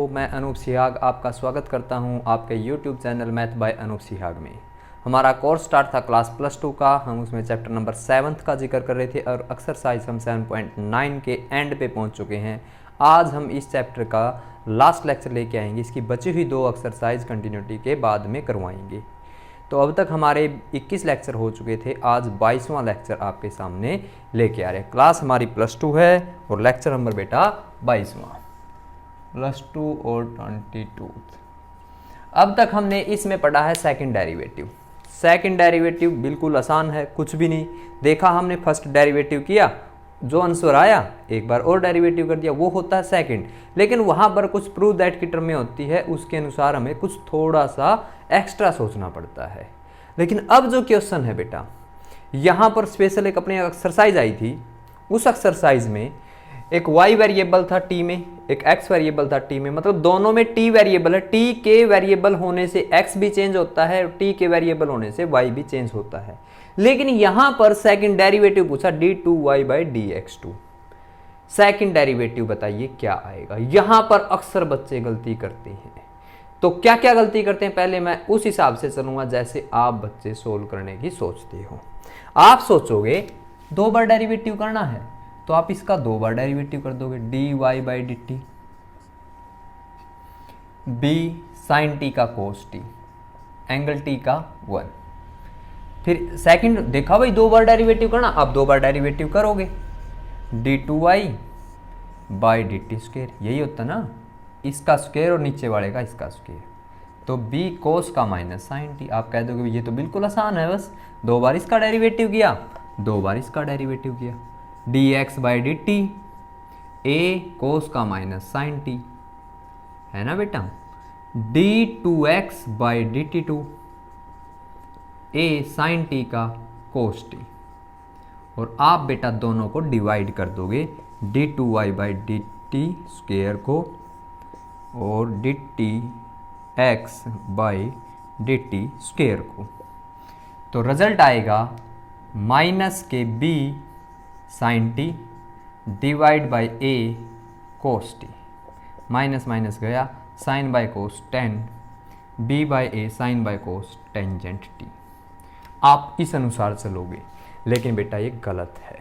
तो मैं अनूप सिहाग आपका स्वागत करता हूं आपके YouTube channel math by Anoop Sihag में। हमारा कोर्स स्टार्ट था क्लास +2 का। हम उसमें चैप्टर नंबर 7 का जिक्र कर रहे थे और एक्सरसाइज हम 7.9 के एंड पे पहुंच चुके हैं। आज हम इस चैप्टर का लास्ट लेक्चर लेके आएंगे। इसकी बची हुई 2 एक्सरसाइज कंटिन्यूटी के बाद में करवाएंगे। तो अब तक हमारे 21 लेक्चर हो चुके थे। आज 22वां लेक्चर आपके सामने लेके आ रहे हैं। क्लास हमारी +2 है और लेक्चर नंबर बेटा 22वां, +2 और 22। अब तक हमने इसमें पढ़ा है सेकंड डेरिवेटिव। सेकंड डेरिवेटिव बिल्कुल आसान है, कुछ भी नहीं देखा हमने। फर्स्ट डेरिवेटिव किया, जो आंसर आया एक बार और डेरिवेटिव कर दिया, वो होता है सेकंड। लेकिन वहाँ पर कुछ प्रूव दैट की टर्म में होती है, उसके अनुसार हमें कुछ थोड़ा सा एक्स्ट्रा सोचना पड़ता है। लेकिन अब जो क्वेश्चन है बेटा, यहाँ पर स्पेशल एक अपनी एक्सरसाइज आई थी। उस एक्सरसाइज में एक y वेरिएबल था t में, एक x वेरिएबल था t में, मतलब दोनों में t वेरिएबल है। t के वेरिएबल होने से x भी चेंज होता है और t के वेरिएबल होने से y भी चेंज होता है। लेकिन यहां पर सेकंड डेरिवेटिव पूछा d2y/dx2। सेकंड डेरिवेटिव बताइए क्या आएगा। यहां पर अक्सर बच्चे गलती करते हैं। तो क्या क्या गलती करते हैं, पहले मैं उस हिसाब से चलूंगा जैसे आप बच्चे सोल्व करने की सोचते हो। आप सोचोगे 2 बार डेरिवेटिव करना है, तो आप इसका 2 बार डेरिवेटिव कर दोगे, dy/dt, b sin t का cos t, एंगल t का 1। फिर सेकंड देखा भाई 2 बार डेरिवेटिव करना, आप 2 बार डेरिवेटिव करोगे, d2y/dt², यही होता ना, इसका स्क्वायर और नीचे वाले का इसका स्क्वायर। तो b cos का माइनस sin t। आप कह दोगे ये तो बिल्कुल आसान है, बस 2 बार इसका डेरिवेटिव किया, 2 बार इसका डेरिवेटिव किया, dx/dt a cos का माइनस sin t, है ना बेटा, d2x/dt2 a sin t का cos t। और आप बेटा दोनों को डिवाइड कर दोगे, d2y/dt² को और dtx/dt² को। तो रिजल्ट आएगा माइनस के b sin t divide by a cos t, minus minus गया, sine by cos tan, b by a sine by cos tangent t। आप इस अनुसार चलोगे, लेकिन बेटा ये गलत है।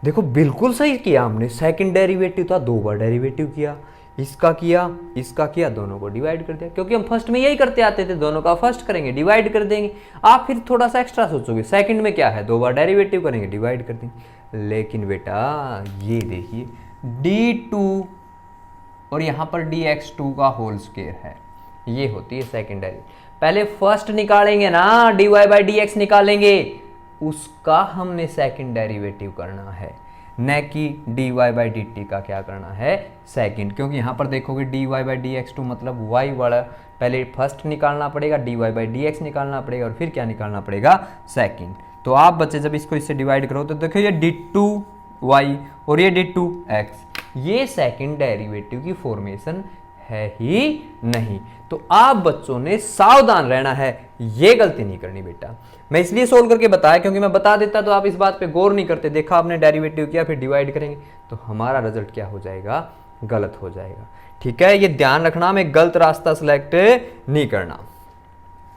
देखो बिल्कुल सही किया हमने। सेकंड डेरिवेटिव था, 2 बार डेरिवेटिव किया, इसका किया, दोनों को डिवाइड कर दिया, क्योंकि हम फर्स्ट में यही करते आते थे, दोनों का फर्स्ट करेंगे डिवाइड कर देंगे। आप फिर थोड़ा सा एक्स्ट्रा सोचोगे, सेकंड में क्या है, 2 बार डेरिवेटिव करेंगे डिवाइड कर देंगे। लेकिन बेटा ये देखिए d2 और यहाँ पर dx2 का होल स्क्वायर है, ये होती है सेकंड डेरिवेटिव। पहले फर्स्ट निकालेंगे ना, dy/dx निकालेंगे, उसका हमने सेकंड डेरिवेटिव करना है, न कि dy/dt का क्या करना है, सेकंड। क्योंकि यहाँ पर देखोगे dy/dx2 मतलब y वाला पहले फर्स्ट निकालना पड़ेगा, dy/dx निकालना पड़ेगा और फिर क्या निकालना पड़ेगा, सेकंड। तो आप बच्चे जब इसको इससे डिवाइड करो तो देखो ये d2y और ये d2x, ये सेकंड डेरिवेटिव की फॉर्मेशन है ही नहीं। तो आप बच्चों ने सावधान रहना है, ये गलती नहीं करनी बेटा। मैं इसलिए सोल्व करके बताया क्योंकि मैं बता देता तो आप इस बात पे गौर नहीं करते। देखा आपने डेरिवेटिव किया, फिर डिवाइड करेंगे तो हमारा रिजल्ट क्या हो जाएगा, गलत हो जाएगा। ठीक है, ये ध्यान रखना, मैं गलत रास्ता सिलेक्ट नहीं करना।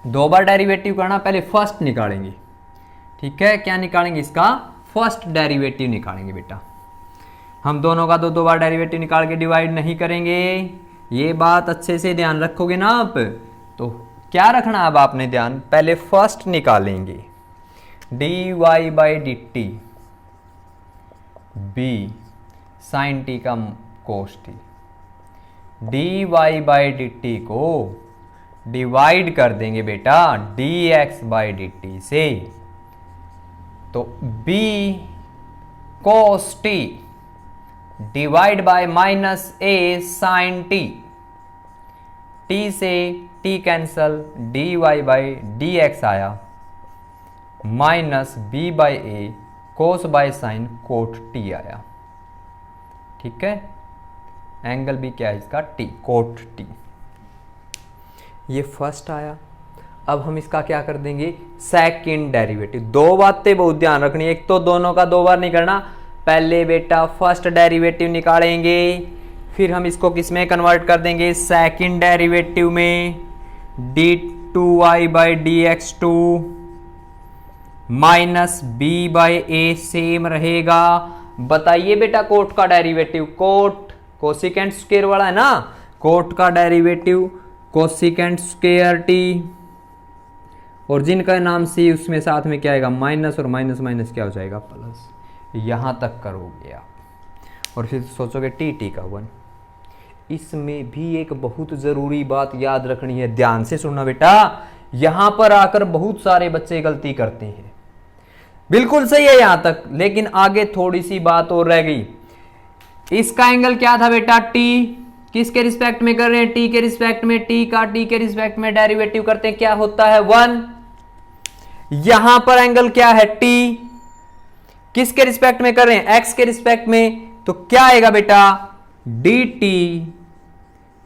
2 बार डेरिवेटिव करना, पहले फर्स्ट निकालेंगे। ठीक है, क्या निकालेंगे, इसका फर्स्ट डेरिवेटिव निकालेंगे बेटा। हम दोनों का 2 बार डेरिवेटिव निकाल के डिवाइड नहीं करेंगे, ये बात अच्छे से ध्यान रखोगे ना आप। तो क्या रखना अब आपने ध्यान, पहले फर्स्ट निकालेंगे, dy/dt b sin t का cos t, dy/dt को डिवाइड कर देंगे बेटा dx/dt से, तो b cos t divide by minus a sin t, t से t कैंसल, dy/dx आया, minus b by a cos by sine cot t आया। ठीक है, एंगल भी क्या है इसका, t, कोट t। ये फर्स्ट आया। अब हम इसका क्या कर देंगे, सेकंड डेरिवेटिव। 2 बातें बहुत ध्यान रखनी, एक तो दोनों का 2 बार नहीं करना, पहले बेटा फर्स्ट डेरिवेटिव निकालेंगे, फिर हम इसको किस में कन्वर्ट कर देंगे, सेकंड डेरिवेटिव में, d2y/dx2 माइनस b/a सेम रहेगा। बताइए बेटा कोट का डेरिवेटिव, कोट कोसिकेंट स्क्वायर वाला है ना, कोट का डेरिवेटिव कोसिकेंट स्क्वायर टी, और जिनका नाम सी उसमें साथ में क्या आएगा, माइनस, और माइनस माइनस क्या हो जाएगा, प्लस। यहां तक करोगे आप और फिर सोचोगे टी का 1। इसमें भी एक बहुत जरूरी बात याद रखनी है, ध्यान से सुनना बेटा। यहां पर आकर बहुत सारे बच्चे गलती करते हैं, बिल्कुल सही है यहां तक, लेकिन आगे थोड़ी सी बात और रह गई। इसका एंगल क्या था बेटा, टी। किसके रिस्पेक्ट में कर रहे हैं, टी के रिस्पेक्ट में। टी का टी के रिस्पेक्ट में डेरिवेटिव करते हैं, क्या होता है, 1। यहां पर एंगल क्या है, टी। किसके रिस्पेक्ट में कर रहे हैं, एक्स के रिस्पेक्ट में, तो क्या आएगा बेटा, d t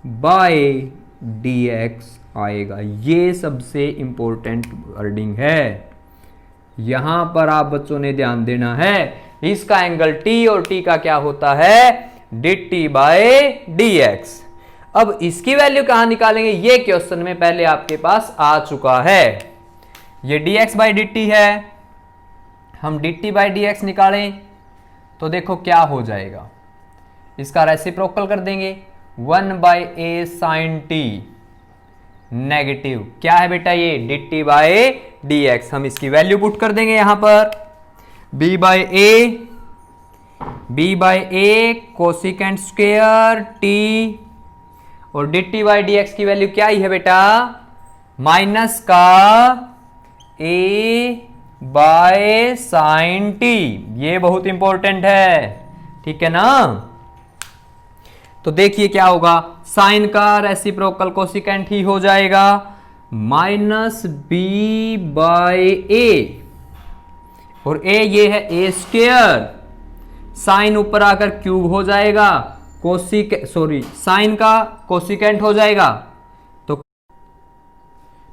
by d x आएगा। ये सबसे इंपॉर्टेंट वर्डिंग है, यहां पर आप बच्चों ने ध्यान देना है। इसका एंगल टी और टी का क्या होता है, d t by d x. अब इसकी वैल्यू कहां निकालेंगे, ये क्वेश्चन में पहले आपके पास आ चुका है। ये D x by D T है, हम D t by d x निकालें तो देखो क्या हो जाएगा, इसका रेसिप्रोकल कर देंगे, 1/a sin t नेगेटिव क्या है बेटा, ये d t by d x. हम इसकी वैल्यू पुट कर देंगे यहां पर, b by a cosecant square t, और d t by d x की वैल्यू क्या ही है बेटा, माइनस का a बाय साइन टी। ये बहुत इंपॉर्टेंट है, ठीक है ना। तो देखिए क्या होगा, साइन का रेसिप्रोकल कोसिकेंट ही हो जाएगा, माइनस बी बाय ए, और ए ये है ए स्क्वायर, साइन ऊपर आकर क्यूब हो जाएगा, साइन का कोसिकेंट हो जाएगा, तो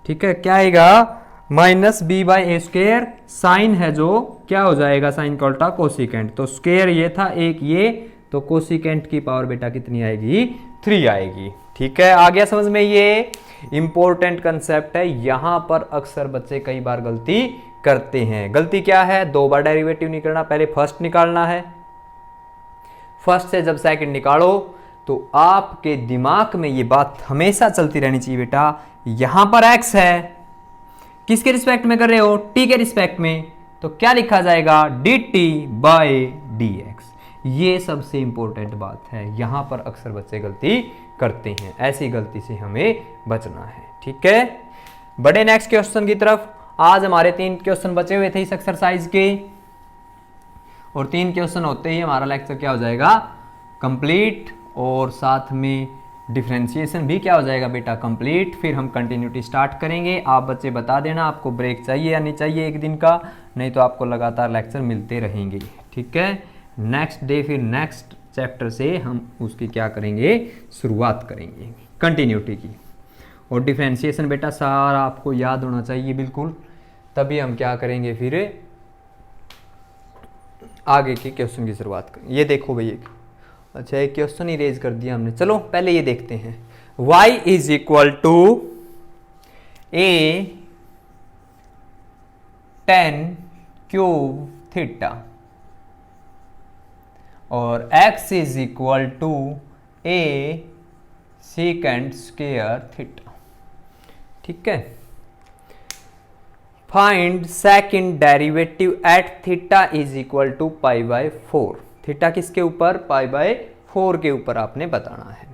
ठीक है क्या आएगा, minus b by a square, sine है जो क्या हो जाएगा, साइन का उल्टा कोसिकेंट, तो स्क्वायर ये था एक, ये तो कोसिकेंट की पावर बेटा कितनी आएगी, 3 आएगी। ठीक है, आ गया समझ में, ये इंपॉर्टेंट कंसेप्ट है। यहां पर अक्सर बच्चे कई बार गलती करते हैं। गलती क्या है, 2 बार डेरिवेटिव नहीं करना, पहले फर्स्ट निकालना है। फर्स्ट से जब सेकंड निकालो तो आपके दिमाग में ये बात हमेशा चलती रहनी चाहिए बेटा, यहां पर x है, किसके रिस्पेक्ट में कर रहे हो, t के रिस्पेक्ट में, तो क्या लिखा जाएगा, dt बाय dx। ये सबसे इंपॉर्टेंट बात है, यहां पर अक्सर बच्चे गलती करते हैं, ऐसी गलती से हमें बचना है। ठीक है, बड़े नेक्स्ट क्वेश्चन की तरफ। आज हमारे 3 क्वेश्चन बचे हुए थे इस एक्सरसाइज के, और 3 क्वेश्चन होते ही हमारा लेक्चर क्या हो जाएगा, कंप्लीट, और साथ में डिफरेंशिएशन भी क्या हो जाएगा बेटा, कंप्लीट। फिर हम कंटिन्यूटी स्टार्ट करेंगे। आप बच्चे बता देना आपको ब्रेक चाहिए या नहीं चाहिए एक दिन का, नहीं तो आपको लगातार लेक्चर मिलते रहेंगे। ठीक है, नेक्स्ट डे फिर नेक्स्ट चैप्टर से हम उसकी क्या करेंगे, शुरुआत करेंगे कंटिन्यूटी की। और डिफरेंशिएशन बेटा सारा आपको याद होना चाहिए बिल्कुल, तभी हम क्या करेंगे, फिर आगे के क्वेश्चन की शुरुआत करेंगे। ये देखो भाई, अच्छा एक क्वेश्चन ही रेज कर दिया हमने, चलो पहले ये देखते हैं। y is equal to a tan cube theta और x is equal to a second square theta. ठीक है, find second derivative at theta is equal to pi by 4। Theta किसके ऊपर, पाई बाय 4 के ऊपर आपने बताना है।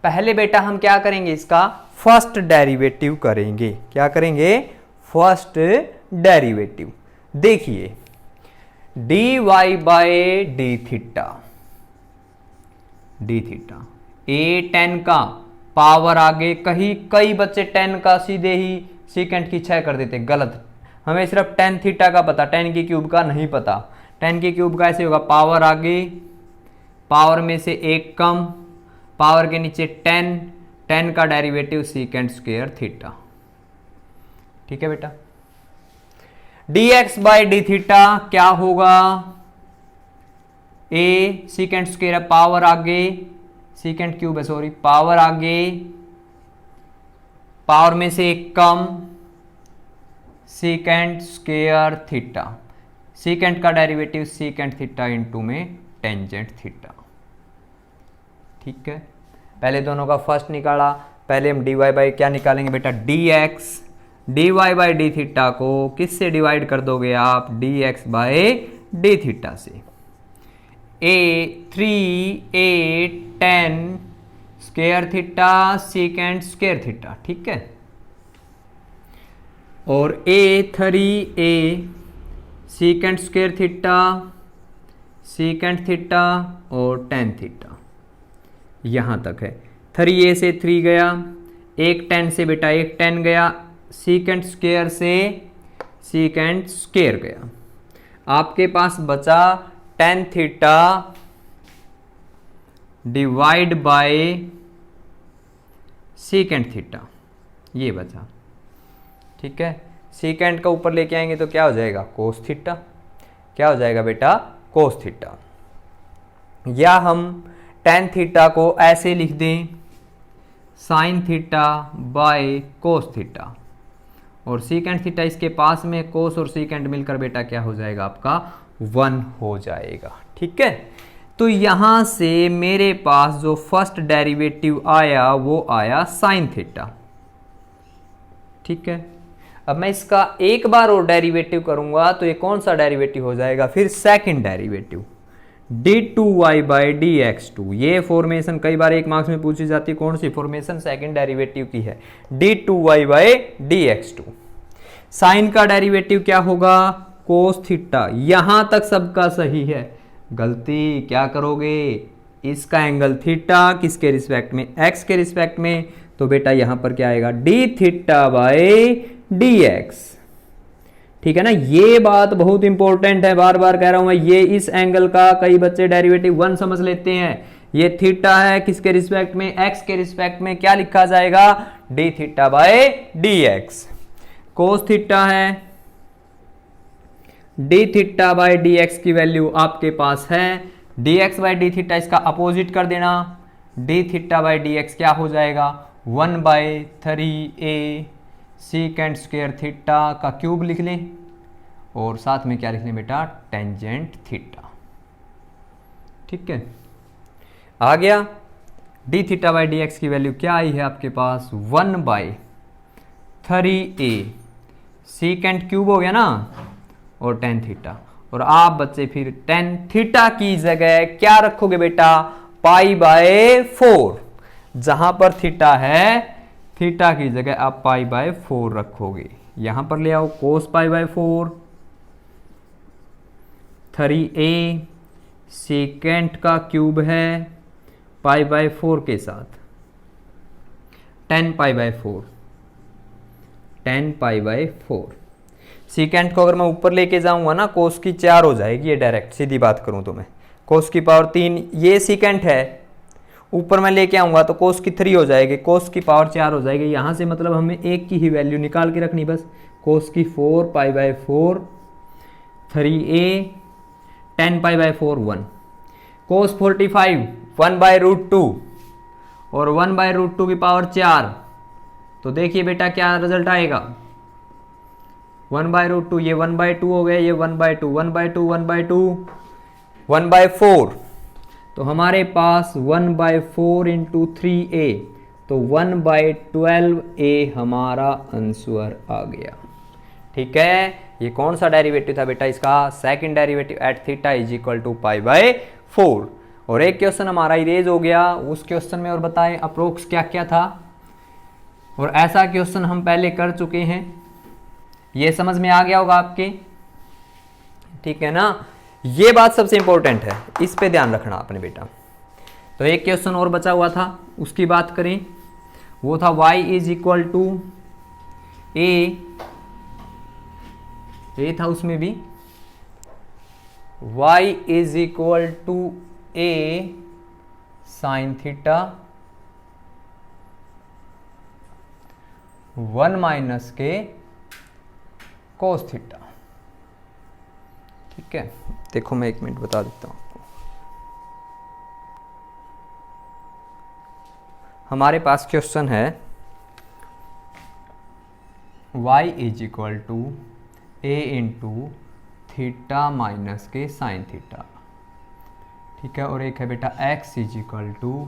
पहले बेटा हम क्या करेंगे, इसका फर्स्ट डेरिवेटिव करेंगे। क्या करेंगे, फर्स्ट डेरिवेटिव। देखिए dy by d theta, d theta a tan का पावर आगे, कई बच्चे tan का सीधे ही सेकेंड की 6 कर देते, गलत। हमें सिर्फ tan थीटा का पता, tan की क्यूब का नहीं पता। tan की क्यूब का ऐसे होगा, पावर आगे, पावर में से 1 कम, पावर के नीचे tan का डेरिवेटिव सेकेंड स्क्वायर थीटा। ठीक है बेटा, dx बाई डी थीटा क्या होगा, a सेकेंड स्क्वायर पावर आगे, सीकेंट क्यूब है, सॉरी, पावर आगे, पावर में से एक कम, सीकेंट स्क्वायर थीटा, सीकेंट का डेरिवेटिव सीकेंट थीटा इंटू में टेंजेंट थीटा। ठीक है, पहले दोनों का फर्स्ट निकाला, पहले हम dy बाई क्या निकालेंगे बेटा, dx, dy by D theta को किससे डिवाइड कर दोगे आप, dx बाई डी थीटा से। a 3 a 10 square theta secant square theta, ठीक है, और a 3 a secant square theta, secant theta और टेन थीटा, यहां तक है। 3a से 3 गया, एक 10 से बेटा एक 10 गया, सीकेंट स्क्वायर से सीकेंट स्क्वायर गया, आपके पास बचा tan theta divide by secant theta, ये बचा। ठीक है, सीकेंट का ऊपर लेके आएंगे तो क्या हो जाएगा, कोस थीटा, क्या हो जाएगा बेटा, कोस थीटा। या हम टेन थीटा को ऐसे लिख दें, sine theta by cos theta, और सीकेंट थीटा इसके पास में, कोस और सीकेंट मिलकर बेटा क्या हो जाएगा आपका 1 हो जाएगा। ठीक है, तो यहां से मेरे पास जो फर्स्ट डेरिवेटिव आया वो आया साइन थीटा। ठीक है, अब मैं इसका एक बार और डेरिवेटिव करूंगा तो ये कौन सा डेरिवेटिव हो जाएगा, फिर second derivative d2y by dx2। ये फॉर्मेशन कई बार एक मार्क्स में पूछी जाती है, कौन सी फॉर्मेशन, सेकंड डेरिवेटिव की है, d2y बाई dx2। साइन का डेरिवेटिव क्या होगा, कोस थीटा। यहां तक सबका सही है, गलती क्या करोगे, इसका एंगल थीटा किसके रिस्पेक्ट में, x के रिस्पेक्ट में, तो बेटा यहां पर क्या आएगा, d थीटा बाई dx। ठीक है ना, ये बात बहुत इंपॉर्टेंट है, बार बार कह रहा हूं मैं, ये इस एंगल का कई बच्चे डेरिवेटिव 1 समझ लेते हैं। ये थीटा है किसके रिस्पेक्ट में, x के रिस्पेक्ट में, क्या लिखा जाएगा, d theta by dx। Cos theta है, d थीटा बाय dx की वैल्यू आपके पास है, dx बाय d थीटा इसका अपोजिट कर देना, d थीटा बाय dx क्या हो जाएगा, 1 by 3a secant square theta का क्यूब लिख लें, और साथ में क्या लिख लें बेटा, टेंजेंट थीटा। ठीक है, आ गया, d theta by d x की वैल्यू क्या आई है आपके पास, 1 बाई 3a सीकेंट क्यूब हो गया ना, और टेन थीटा, और आप बच्चे फिर टेन थीटा की जगह क्या रखोगे बेटा, पाई बाय 4। जहां पर थीटा है, थीटा की जगह आप पाई बाय 4 रखोगे, यहां पर ले आओ कोस पाई बाय 4, 3a सेकेंट का क्यूब है पाई बाय 4 के साथ, 10 pi by 4, 10 pi by 4। Secant को अगर मैं ऊपर लेके जाऊंगा ना, कोस की 4 हो जाएगी, ये डायरेक्ट सीधी बात करूं तो मैं, कोस की पावर 3, ये सीकेंट है, ऊपर मैं लेके आऊंगा तो कोस की 3 हो जाएगी, कोस की पावर 4 हो जाएगी। यहां से मतलब हमें एक की ही वैल्यू निकाल के रखनी बस, कोस की 4 pi by 4, 3a 10 pi by 4 1, cos 45 1 by root 2, और 1 बाय रूट 2 की पावर 4। तो देखिए बेटा क्या रिजल्ट आएगा, 1 बाय रूट 2, ये 1 बाय 2 हो गया, ये 1 बाय 2, 1 बाय 2, 1 बाय 2, 1 बाय 4। तो हमारे पास 1 बाय 4 इंटू 3a, तो 1 बाय 12a हमारा आंसर आ गया। ठीक है, ये कौन सा डेरिवेटिव था बेटा, इसका second derivative at theta is equal to pi by 4। और एक क्वेश्चन हमारा इरेज हो गया, उस क्वेश्चन में और बताएं अप्रोक्स क्या क्या था, और ऐसा क्वेश्चन हम पहले कर चुके हैं, ये समझ में आ गया होगा आपके। ठीक है ना, ये बात सबसे इंपॉर्टेंट है, इस पे ध्यान रखना आपने बेटा। तो एक क्वेश्चन और बचा हुआ था, उसकी बात करें, वो था y is equal to a था उसमें भी, y is equal to a sine theta 1 minus के कोस थीटा। ठीक है, देखो मैं 1 मिनट बता देता हूं आपको। हमारे पास क्वेश्चन है y is equal to a into theta minus के साइन थीटा, ठीक है, और एक है बेटा x is equal to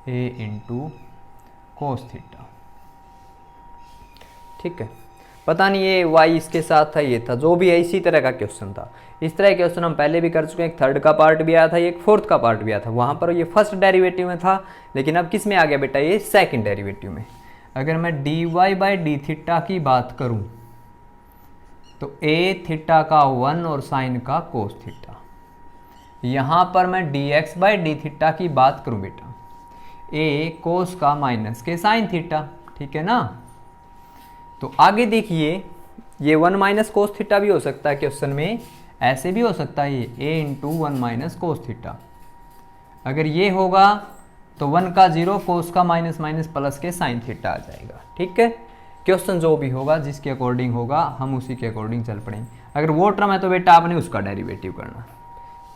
a into cos theta, ठीक है। पता नहीं ये y इसके साथ था, ये था, जो भी है इसी तरह का क्वेश्चन था। इस तरह क्वेश्चन हम पहले भी कर चुके हैं, एक थर्ड का पार्ट भी आया था, एक फोर्थ का पार्ट भी आया था, वहाँ पर ये फर्स्ट डेरिवेटिव में था, लेकिन अब किस में आ गया बेटा, ये सेकंड डेरिवेटिव में। अगर मैं dy बाई डी थीटा की बात करूँ तो a थीटा का 1 और साइन का कोस थीटा, यहाँ पर मैं dx बाई डी थीटा की बात करूँ बेटा, a कोस का माइनस के साइन थीटा, ठीक है ना। तो आगे देखिए ये 1 माइनस कोस थीटा भी हो सकता है क्वेश्चन में, ऐसे भी हो सकता है ये a into 1 minus cos theta. अगर ये होगा तो 1 का 0 कोस का माइनस माइनस प्लस के साइन थीटा आ जाएगा, ठीक है। क्वेश्चन जो भी होगा जिसके अकॉर्डिंग होगा हम उसी के अकॉर्डिंग चल पड़ेंगे। अगर वो टर्म है तो बेटा आपने उसका डेरिवेटिव करना,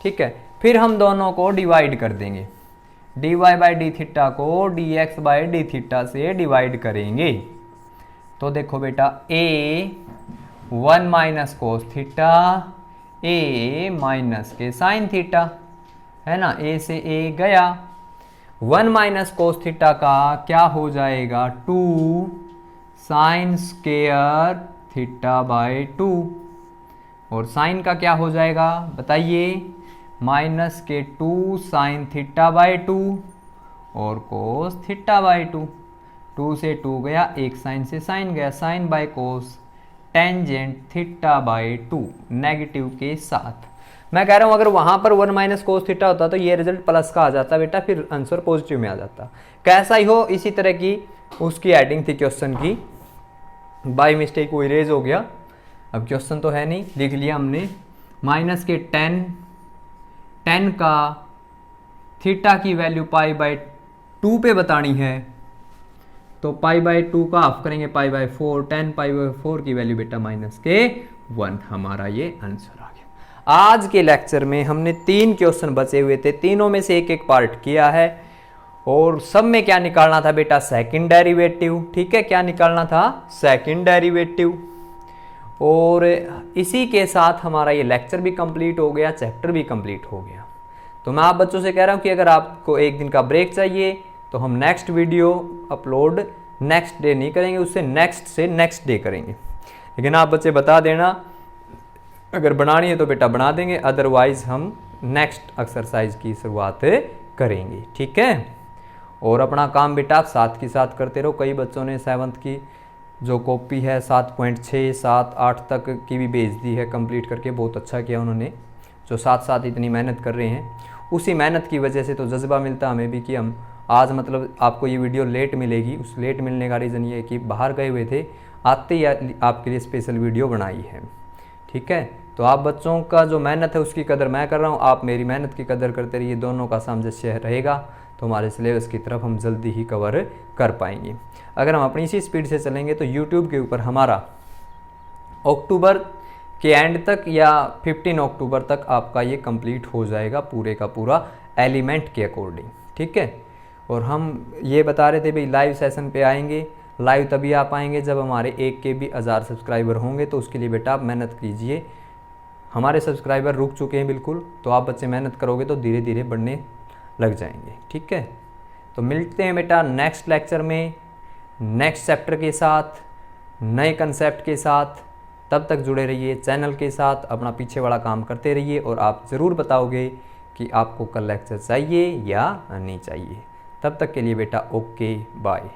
ठीक है। फिर हम दोनों को डिवाइड कर देंगे, dy बाई डी थीटा को dx बाई डी थीटा से डिवाइड करेंगे। तो देखो बेटा a 1 minus cos theta, a minus के साइन थीटा, है ना, a से a गया। 1 माइनस कोस थीटा का क्या हो जाएगा, 2 साइन स्क्वायर थीटा बाई 2, और साइन का क्या हो जाएगा बताइए, माइनस के 2 साइन थीटा बाई 2 और कोस थीटा बाई 2, 2 से 2 गया, एक साइन से साइन गया, sine by cos tangent theta by 2 negative के साथ। मैं कह रहा हूं अगर वहां पर 1 माइनस कोस थीटा होता तो ये रिजल्ट प्लस का आ जाता बेटा, फिर आंसर पॉजिटिव में आ जाता। कैसा ही हो इसी तरह की उसकी एडिंग थी क्वेश्चन की, बाय मिस्टेक वो इरेज हो गया। अब क्वेश्चन तो है नहीं, लिख लिया हमने, माइनस के 10 का थीटा की वैल्यू पाई बाई 2 पे बतानी है, तो पाई बाई 2 का हाफ करेंगे पाई बाई 4, 10 पाई बाई 4 की वैल्यू बेटा माइनस के 1, हमारा ये आंसर आ गया। आज के लेक्चर में हमने 3 क्वेश्चन बचे हुए थे, तीनों में से एक एक पार्ट किया है, और सब में क्या निकालना था बेटा, सेकंड डेरिवेटिव, ठीक है, क्या निकालना था, सेकंड डेरिवेटिव। और इसी के साथ हमारा ये लेक्चर भी कंप्लीट हो गया, चैप्टर भी कंप्लीट हो गया। तो मैं आप बच्चों से कह रहा हूँ कि अगर आपको एक दिन का ब्रेक चाहिए तो हम next video upload next day नहीं करेंगे, उससे नेक्स्ट डे करेंगे। लेकिन आप बच्चे बता देना, अगर बनानी है तो बेटा बना देंगे, अदरवाइज हम नेक्स्ट एक्सरसाइज की शुरुआत करेंगे, ठीक है। और अपना काम बेटा आप साथ के साथ करते रहो। कई बच्चों ने 7th की जो कॉपी है 7.6, 7, 8 तक की भी भेज दी है कंप्लीट करके, बहुत अच्छा किया उन्होंने। जो साथ इतनी मेहनत कर रहे हैं, उसी मेहनत की वजह से तो जज्बा मिलता हमें भी कि हम आज मतलब आपको ये वीडियो लेट मिलेगी। उस लेट मिलने का रीज़न ये है कि बाहर गए हुए थे, आते ही आपके लिए स्पेशल वीडियो बनाई है, ठीक है। तो आप बच्चों का जो मेहनत है उसकी कदर मैं कर रहा हूँ, आप मेरी मेहनत की कदर करते रहिए, दोनों का सामंजस्य रहेगा तो हमारे सिलेबस की तरफ हम जल्दी ही कवर कर पाएंगे। अगर हम अपनी इसी स्पीड से चलेंगे तो यूट्यूब के ऊपर हमारा अक्टूबर के एंड तक या 15 अक्टूबर तक आपका ये कंप्लीट हो जाएगा पूरे का पूरा एलिमेंट के अकॉर्डिंग, ठीक है। और हम ये बता रहे थे भाई लाइव सेशन पे आएंगे, लाइव तभी आ पाएंगे जब हमारे 1 के भी 1000 सब्सक्राइबर होंगे। तो उसके लिए बेटा आप मेहनत कीजिए, हमारे सब्सक्राइबर रुक चुके हैं बिल्कुल, तो आप बच्चे मेहनत करोगे तो धीरे धीरे बढ़ने लग जाएंगे, ठीक है। तो मिलते हैं बेटा नेक्स्ट लेक्चर में नेक्स्ट चैप्टर के साथ, नए कंसेप्ट के साथ। तब तक जुड़े रहिए चैनल के साथ, अपना पीछे वाला काम करते रहिए और आप ज़रूर बताओगे कि आपको कल लेक्चर चाहिए या नहीं चाहिए। तब तक के लिए बेटा ओके बाय।